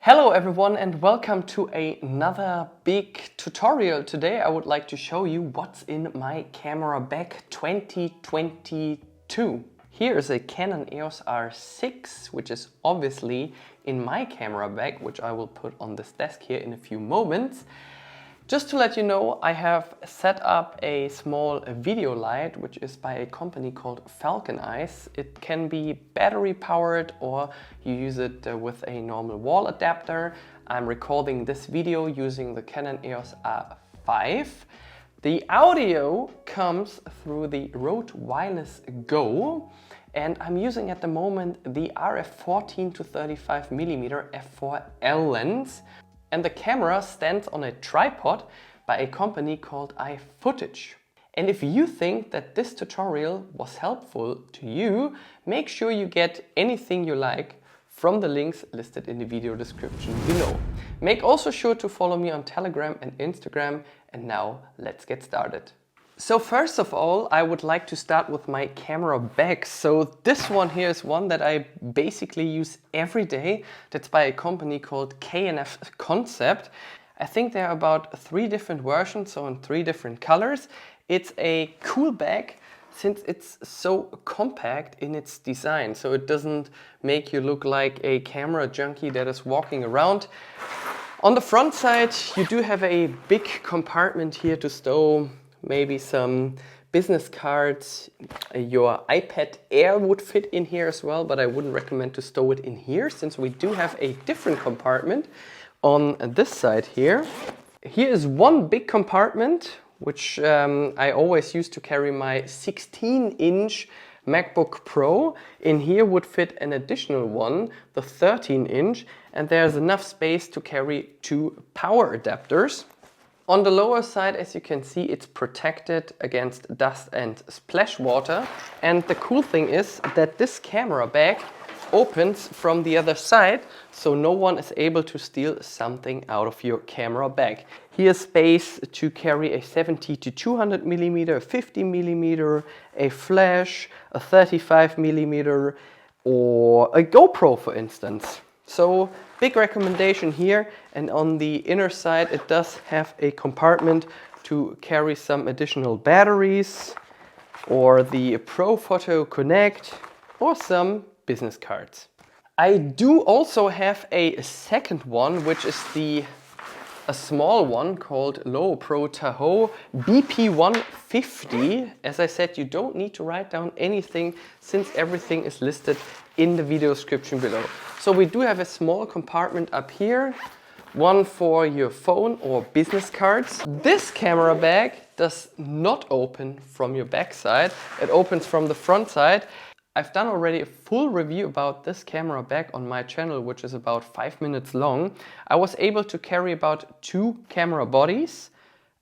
Hello everyone and welcome to another big tutorial. Today I would like to show you what's in my camera bag 2022. Here is a Canon EOS R6, which is obviously in my camera bag, which I will put on this desk here in a few moments. Just to let you know, I have set up a small video light, which is by a company called Falcon Eyes. It can be battery powered or you use it with a normal wall adapter. I'm recording this video using the Canon EOS R5. The audio comes through the Rode Wireless Go, and I'm using at the moment the RF 14 to 35mm f4L lens. And the camera stands on a tripod by a company called iFootage. And if you think that this tutorial was helpful to you, make sure you get anything you like from the links listed in the video description below. Make also sure to follow me on Telegram and Instagram. And now let's get started. So first of all, I would like to start with my camera bag. So this one here is one that I basically use every day. That's by a company called K&F Concept. I think there are about 3 different versions, so in 3 different colors. It's a cool bag since it's so compact in its design. So it doesn't make you look like a camera junkie that is walking around. On the front side, you do have a big compartment here to stow maybe some business cards. Your iPad Air would fit in here as well, but I wouldn't recommend to stow it in here since we do have a different compartment on this side here. Here is one big compartment, which I always use to carry my 16-inch MacBook Pro. In here would fit an additional one, the 13-inch, and there's enough space to carry 2 power adapters. On the lower side, as you can see, it's protected against dust and splash water. And the cool thing is that this camera bag opens from the other side, so no one is able to steal something out of your camera bag. Here's space to carry a 70 to 200mm, a 50mm, a flash, a 35mm, or a GoPro, for instance. So big recommendation here, and on the inner side it does have a compartment to carry some additional batteries or the Profoto Connect or some business cards. I do also have a second one, which is a small one called Pro Tahoe BP150. As I said, you don't need to write down anything since everything is listed in the video description below. So we do have a small compartment up here, one for your phone or business cards. This camera bag does not open from your back side, it opens from the front side. I've done already a full review about this camera bag on my channel, which is about 5 minutes long. I was able to carry about 2 camera bodies,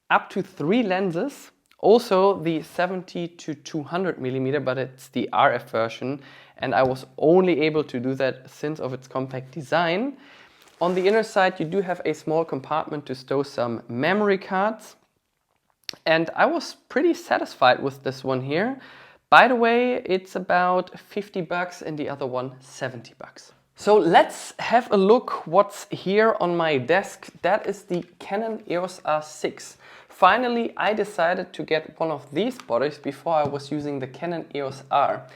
up to 3 lenses, also the 70 to 200mm, but it's the RF version, and I was only able to do that since of its compact design. On the inner side, you do have a small compartment to stow some memory cards, and I was pretty satisfied with this one here. By the way, it's about 50 bucks and the other one 70 bucks. So let's have a look what's here on my desk. That is the Canon EOS R6. Finally, I decided to get one of these bodies before I was using the Canon EOS R.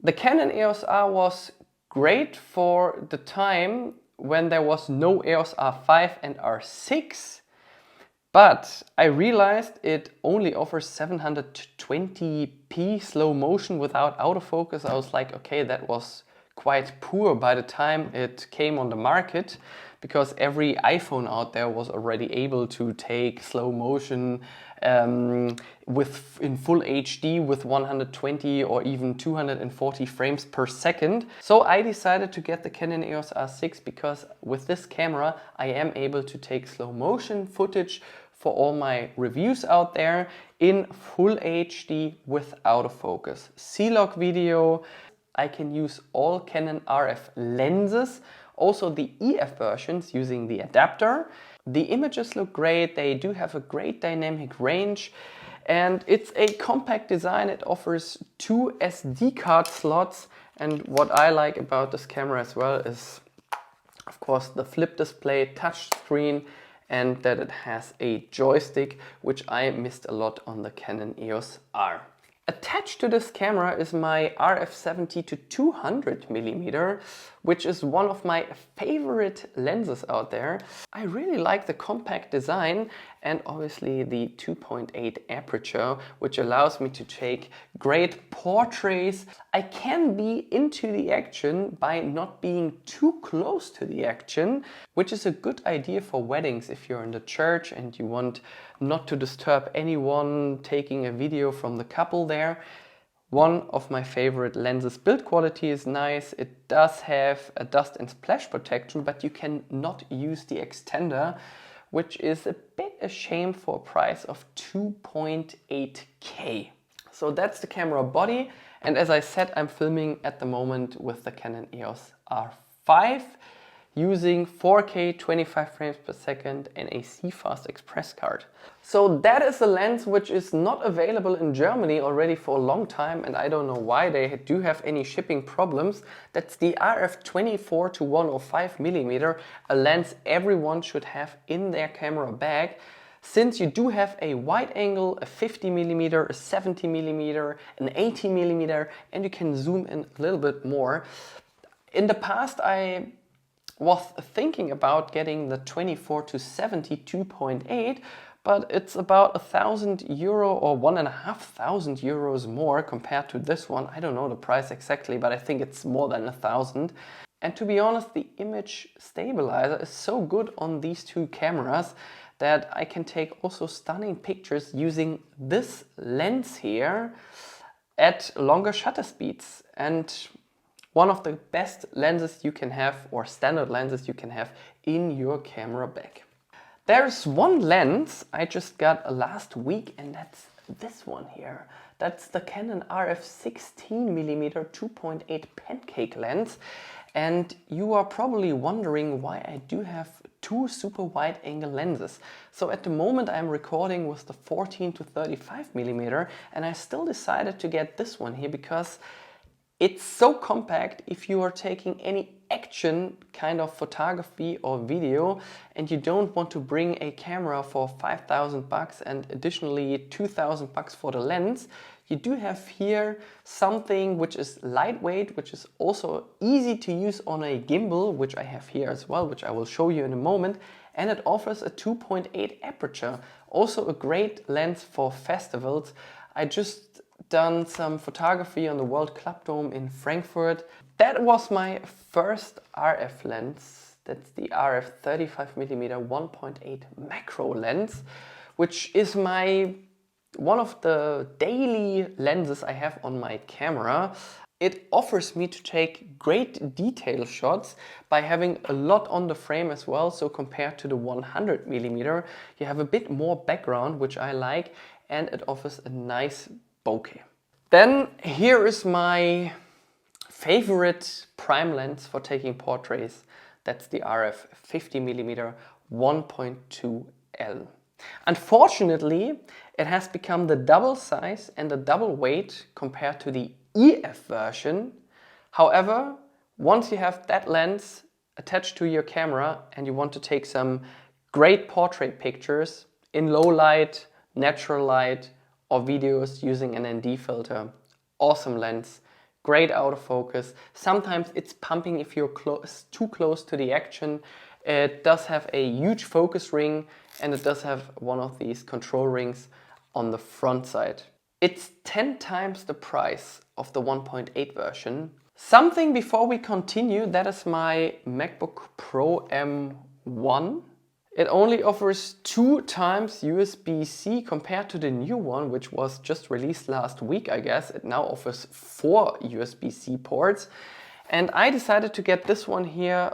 The Canon EOS R was great for the time when there was no EOS R5 and R6. But I realized it only offers 720p slow motion without autofocus. I was like, okay, that was quite poor by the time it came on the market, because every iPhone out there was already able to take slow motion in full HD with 120 or even 240 frames per second. So I decided to get the Canon EOS R6 because with this camera I am able to take slow motion footage for all my reviews out there in full HD with autofocus. C-Log video, I can use all Canon RF lenses, also the EF versions using the adapter. The images look great, they do have a great dynamic range, and it's a compact design. It offers 2 SD card slots, and what I like about this camera as well is of course the flip display, touch screen, and that it has a joystick, which I missed a lot on the Canon EOS R. Attached to this camera is my RF70 to 200mm, which is one of my favorite lenses out there. I really like the compact design and obviously the 2.8 aperture, which allows me to take great portraits. I can be into the action by not being too close to the action, which is a good idea for weddings if you're in the church and you want not to disturb anyone taking a video from the couple there. One of my favorite lenses. Build quality is nice. It does have a dust and splash protection, but you can not use the extender, which is a bit a shame for a price of 2.8K. So that's the camera body. And as I said, I'm filming at the moment with the Canon EOS R5 using 4K 25 frames per second and a CFast Express card. So that is a lens which is not available in Germany already for a long time, and I don't know why they do have any shipping problems. That's the RF24 to 105mm, a lens everyone should have in their camera bag, since you do have a wide angle, a 50mm, a 70mm, an 80mm, and you can zoom in a little bit more. In the past I was thinking about getting the 24 to 70 2.8, but it's about €1,000 or €1,500 more compared to this one. I don't know the price exactly, but I think it's more than 1,000. And to be honest, the image stabilizer is so good on these two cameras that I can take also stunning pictures using this lens here at longer shutter speeds. And one of the best lenses you can have, or standard lenses you can have in your camera bag. There's one lens I just got last week, and that's this one here. That's the Canon RF16mm 2.8 pancake lens. And you are probably wondering why I do have two super wide angle lenses. So at the moment I'm recording with the 14 to 35mm, and I still decided to get this one here because it's so compact if you are taking any action kind of photography or video and you don't want to bring a camera for 5,000 bucks and additionally 2,000 bucks for the lens. You do have here something which is lightweight, which is also easy to use on a gimbal, which I have here as well, which I will show you in a moment. And it offers a 2.8 aperture, also a great lens for festivals. I just done some photography on the World Club Dome in Frankfurt. That was my first RF lens. That's the RF 35mm 1.8 macro lens, which is one of the daily lenses I have on my camera. It offers me to take great detail shots by having a lot on the frame as well. So compared to the 100mm, you have a bit more background, which I like, and it offers a nice bokeh. Then here is my favorite prime lens for taking portraits. That's the RF 50mm 1.2L. Unfortunately, it has become the double size and the double weight compared to the EF version. However, once you have that lens attached to your camera and you want to take some great portrait pictures in low light, natural light, or videos using an ND filter, awesome lens, great autofocus. Sometimes it's pumping if you're too close to the action. It does have a huge focus ring and it does have one of these control rings on the front side. It's 10 times the price of the 1.8 version. Something before we continue, that is my MacBook Pro M1. It only offers 2 times USB-C compared to the new one, which was just released last week, I guess. It now offers 4 USB-C ports. And I decided to get this one here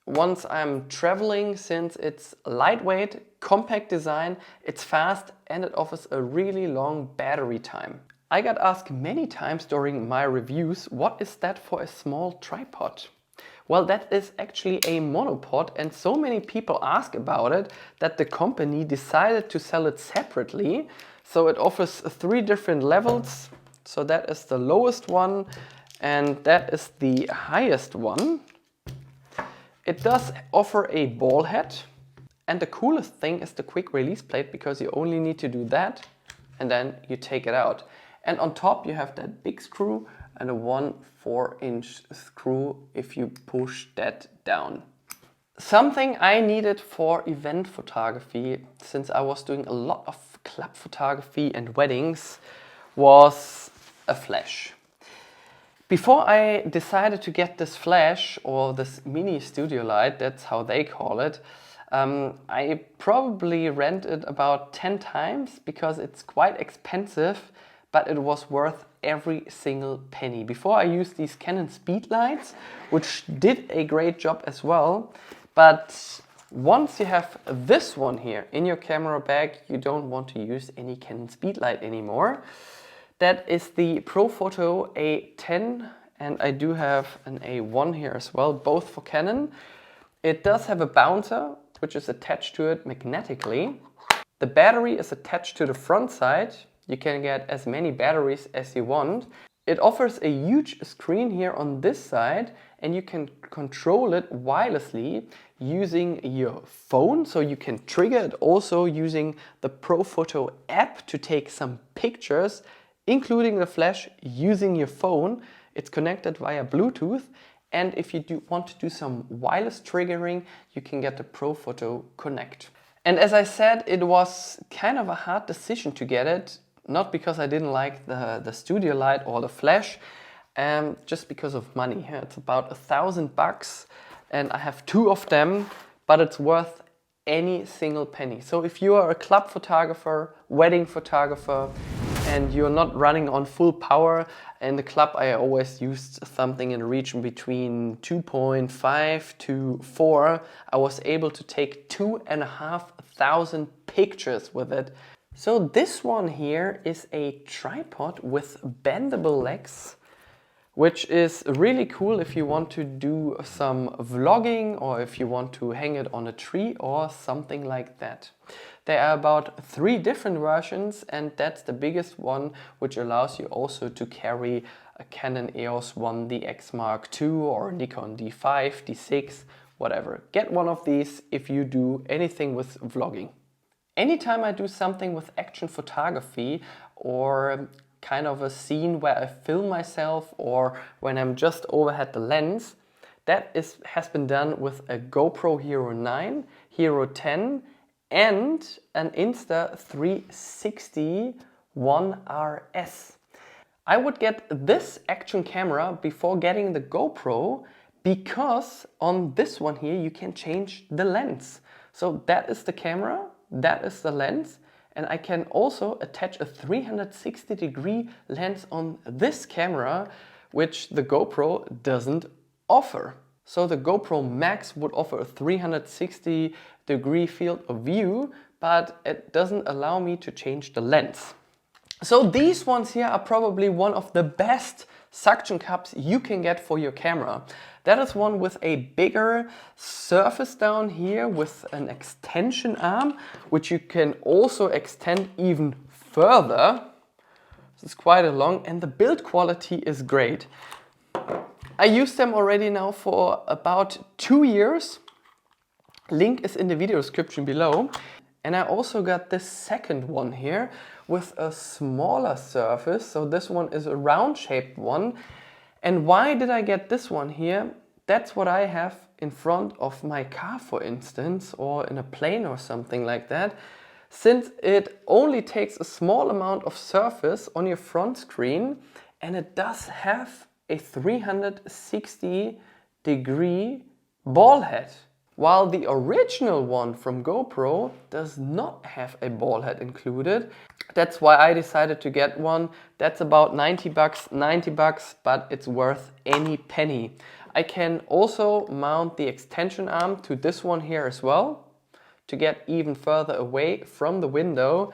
once I'm traveling, since it's lightweight, compact design, it's fast, and it offers a really long battery time. I got asked many times during my reviews, what is that for a small tripod? Well, that is actually a monopod, and so many people ask about it that the company decided to sell it separately. So it offers 3 different levels. So that is the lowest one and that is the highest one. It does offer a ball head, and the coolest thing is the quick release plate, because you only need to do that and then you take it out. And on top you have that big screw and a 1 4-inch screw if you push that down. Something I needed for event photography, since I was doing a lot of club photography and weddings, was a flash. Before I decided to get this flash, or this mini studio light, that's how they call it, I probably rented about 10 times because it's quite expensive, but it was worth every single penny. Before I used these Canon speed lights, which did a great job as well, but once you have this one here in your camera bag, you don't want to use any Canon speed light anymore. That is the Profoto A10, and I do have an A1 here as well, both for Canon. It does have a bouncer, which is attached to it magnetically. The battery is attached to the front side. You can get as many batteries as you want. It offers a huge screen here on this side, and you can control it wirelessly using your phone. So you can trigger it also using the Profoto app to take some pictures, including the flash, using your phone. It's connected via Bluetooth. And if you want to do some wireless triggering, you can get the Profoto Connect. And as I said, it was kind of a hard decision to get it. Not because I didn't like the studio light or the flash, just because of money. It's about $1,000 and I have 2 of them, but it's worth any single penny. So if you are a club photographer, wedding photographer, and you're not running on full power, in the club I always used something in the region between 2.5 to 4, I was able to take 2,500 pictures with it. So this one here is a tripod with bendable legs, which is really cool if you want to do some vlogging or if you want to hang it on a tree or something like that. There are about 3 different versions, and that's the biggest one, which allows you also to carry a Canon EOS 1DX Mark II or Nikon D5, D6, whatever. Get one of these if you do anything with vlogging. Anytime I do something with action photography or kind of a scene where I film myself or when I'm just overhead the lens, that has been done with a GoPro Hero 9, Hero 10 and an Insta360 ONE RS. I would get this action camera before getting the GoPro because on this one here you can change the lens. So that is the camera, that is the lens, and I can also attach a 360-degree lens on this camera, which the GoPro doesn't offer. So the GoPro Max would offer a 360-degree field of view, but it doesn't allow me to change the lens. So these ones here are probably one of the best suction cups you can get for your camera. That is one with a bigger surface down here with an extension arm, which you can also extend even further. This is quite a long, and the build quality is great. I used them already now for about 2 years. Link is in the video description below. And I also got this second one here with a smaller surface. So this one is a round shaped one. And why did I get this one here? That's what I have in front of my car, for instance, or in a plane or something like that. Since it only takes a small amount of surface on your front screen, and it does have a 360-degree ball head. While the original one from GoPro does not have a ball head included. That's why I decided to get one. That's about $90, but it's worth any penny. I can also mount the extension arm to this one here as well, to get even further away from the window.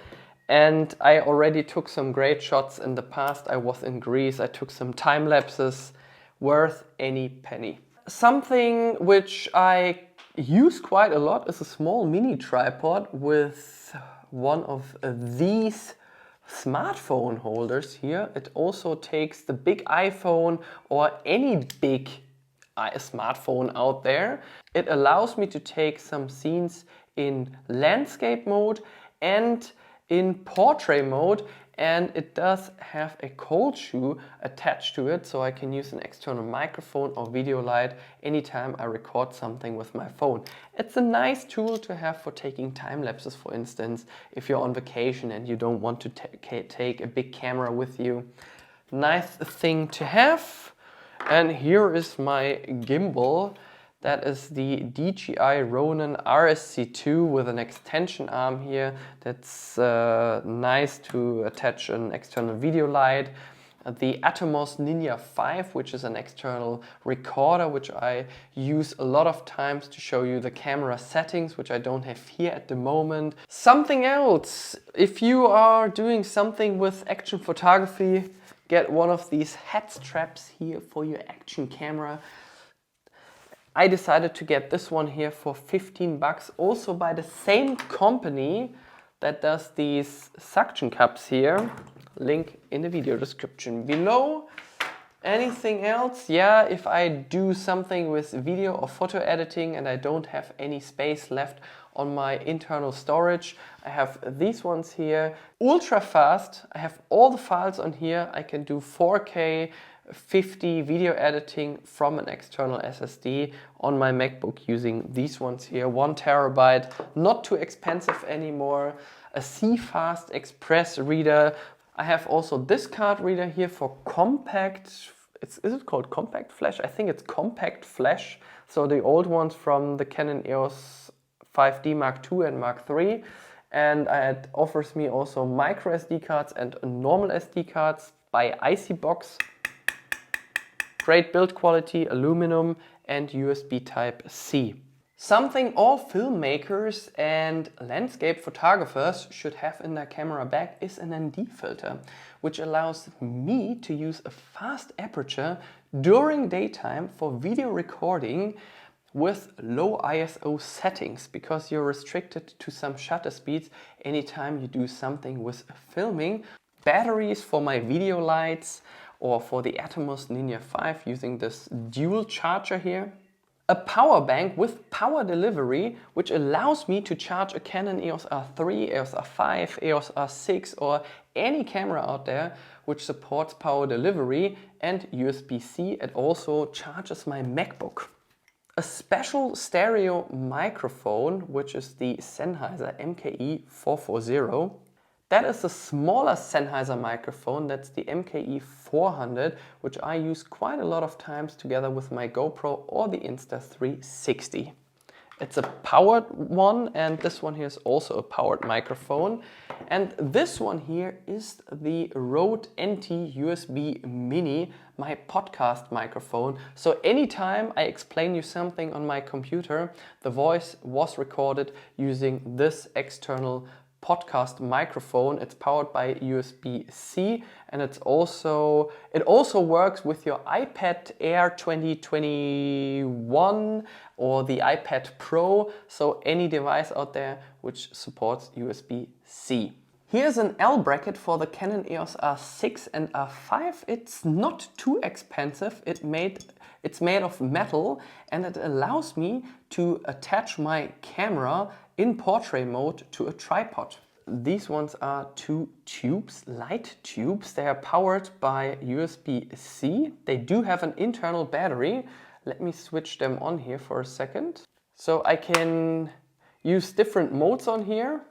And I already took some great shots in the past. I was in Greece, I took some time lapses, worth any penny. Something which I use quite a lot is a small mini tripod with one of these smartphone holders here. It also takes the big iPhone or any big smartphone out there. It allows me to take some scenes in landscape mode and in portrait mode, and it does have a cold shoe attached to it, so I can use an external microphone or video light anytime I record something with my phone. It's a nice tool to have for taking time lapses, for instance, if you're on vacation and you don't want to take a big camera with you. Nice thing to have. And here is my gimbal. That is the DJI Ronin RSC2 with an extension arm here. That's nice to attach an external video light. The Atomos Ninja 5, which is an external recorder, which I use a lot of times to show you the camera settings, which I don't have here at the moment. Something else, if you are doing something with action photography, get one of these head straps here for your action camera. I decided to get this one here for 15 bucks, also by the same company that does these suction cups here. Link in the video description below. Anything else? Yeah, if I do something with video or photo editing and I don't have any space left on my internal storage, I have these ones here. Ultra fast. I have all the files on here. I can do 4K 50 video editing from an external SSD on my MacBook using these ones here. 1 terabyte, not too expensive anymore. A CFast Express reader. I have also this card reader here for compact. Is it called compact flash? I think it's compact flash. So the old ones from the Canon EOS 5D Mark II and Mark III. And it offers me also micro SD cards and normal SD cards by ICY Box. Great build quality, aluminum and USB Type-C. Something all filmmakers and landscape photographers should have in their camera bag is an ND filter, which allows me to use a fast aperture during daytime for video recording with low ISO settings, because you're restricted to some shutter speeds anytime you do something with filming. Batteries for my video lights, or for the Atomos Ninja 5 using this dual charger here. A power bank with power delivery, which allows me to charge a Canon EOS R3, EOS R5, EOS R6 or any camera out there which supports power delivery, and USB-C. It also charges my MacBook. A special stereo microphone, which is the Sennheiser MKE 440. That is a smaller Sennheiser microphone, that's the MKE 400, which I use quite a lot of times together with my GoPro or the Insta360. It's a powered one, and this one here is also a powered microphone. And this one here is the Rode NT USB Mini, my podcast microphone. So anytime I explain you something on my computer, the voice was recorded using this external podcast microphone. It's powered by USB-C, and it also works with your iPad Air 2021 or the iPad Pro, so any device out there which supports USB-C. Here's an L-bracket for the Canon EOS R6 and R5. It's not too expensive. It's made of metal, and it allows me to attach my camera in portrait mode to a tripod. These ones are 2 tubes, light tubes. They are powered by USB-C. They do have an internal battery. Let me switch them on here for a second. So I can use different modes on here.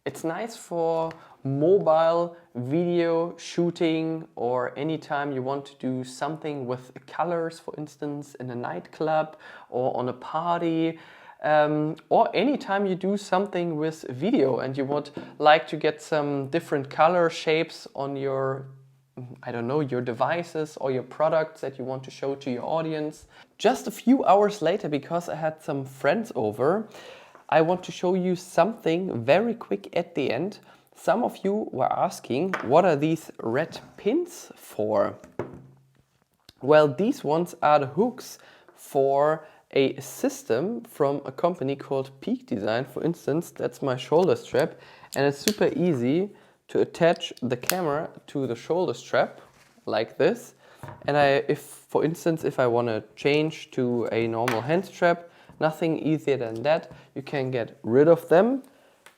It's nice for mobile video shooting, or anytime you want to do something with colors, for instance, in a nightclub or on a party. Or anytime you do something with video and you would like to get some different color shapes on your, I don't know, your devices or your products that you want to show to your audience. Just a few hours later, because I had some friends over, I want to show you something very quick at the end. Some of you were asking, what are these red pins for? Well, these ones are the hooks for a system from a company called Peak Design. For instance, that's my shoulder strap, and it's super easy to attach the camera to the shoulder strap like this. And if, for instance, if I want to change to a normal hand strap, nothing easier than that. You can get rid of them,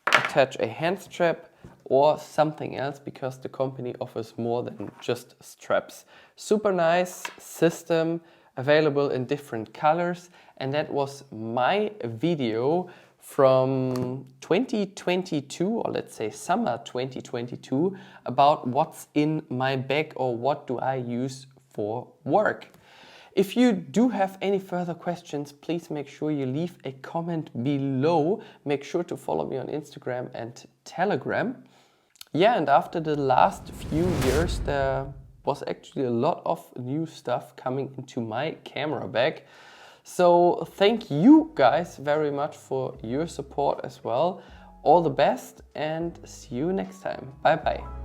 attach a hand strap or something else, because the company offers more than just straps. Super nice system, available in different colors. And that was my video from 2022, or let's say summer 2022, about what's in my bag or what do I use for work. If you do have any further questions, please make sure you leave a comment below. Make sure to follow me on Instagram and Telegram. Yeah, and after the last few years, there was actually a lot of new stuff coming into my camera bag. So thank you guys very much for your support as well. All the best and see you next time. Bye bye.